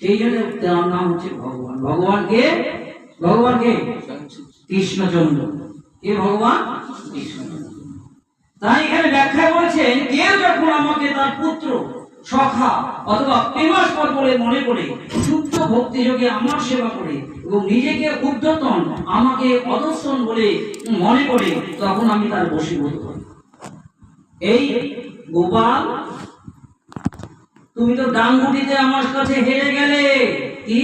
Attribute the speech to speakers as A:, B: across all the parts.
A: সেই জন্য তার নাম হচ্ছে ভগবান। ভগবানকে ভগবানকে কৃষ্ণচন্দ্র, কে ভগবান? কৃষ্ণচন্দ্র। তাই এখানে ব্যাখ্যা করেছেন, কেউ যখন আমাকে তার পুত্র, সখা অথবা প্রেমাস্পদ বলে মনে করে শুদ্ধ ভক্তিযোগে আমার সেবা করে এবং নিজেকে উদ্ধতন, আমাকে অদর্শন বলে মনে করে, তখন আমি তার বশীভূত করি। এই গোপাল, তুমি তো ডাঙ্গুটিতে আমার কাছে হেরে গেলে। কি?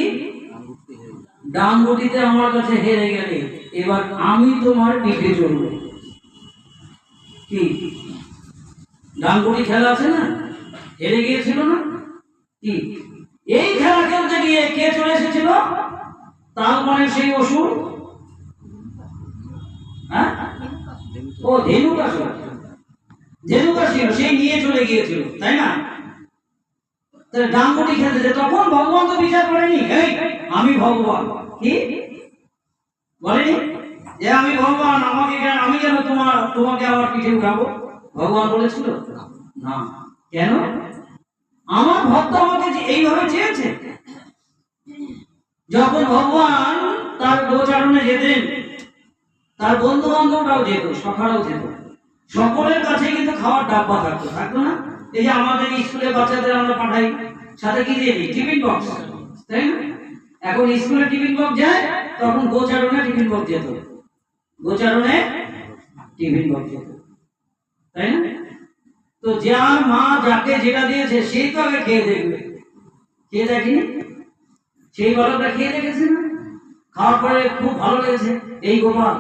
A: ডাঙ্গুটিতে আমার কাছে হেরে গেলে, এবার আমি তোমার পিঠে চলবো। কি? ডাঙ্গুটি খেলা আছে না, হেরে গিয়েছিল না? কি? এই খেলা খেলতে গিয়ে কে চলে এসেছিল? তার মানে সেই অসুর, হ্যাঁ, ও ধেনুকাসুর। ধেনুকাসুর সেই নিয়ে চলে গিয়েছিল, তাই না? ডাঙ্গুটি খেলতেছে, তখন ভগবান তো বিচার করেনি, এই আমি ভগবান, কি বলেনি যে আমি ভগবান, আমাকে আমি কেন তোমাকে আমার পিঠে উঠাবো? ভগবান বলেছিল না। কেন? আমার ভক্ত আমাকে যে এইভাবে চেয়েছে। যখন ভগবান তার গোচারণে যেতেন, তার বন্ধু বান্ধবরাও যেত, সখারাও যেত, সকলের কাছে কিন্তু খাওয়ার ডাব্বা থাকতো, থাকতো না? এই যে আমাদের স্কুলে বাচ্চাদের আমরা পাঠাই, সাথে কি দিয়ে দিই? টিফিন বক্স, তাই না? এখন স্কুলে টিফিন বক্স যায়, তখন গোচারণে টিফিন বক্স যেত, গোচারণে টিফিন বক্স যেত, তাই না? তো যার মা যাকে যেটা দিয়েছে সেই তো আগে খেয়ে দেখবে। খেয়ে দেখেনি? সেই বালকটা খেয়ে দেখেছে না, খাওয়ার পরে খুব ভালো লেগেছে। এই গোপাল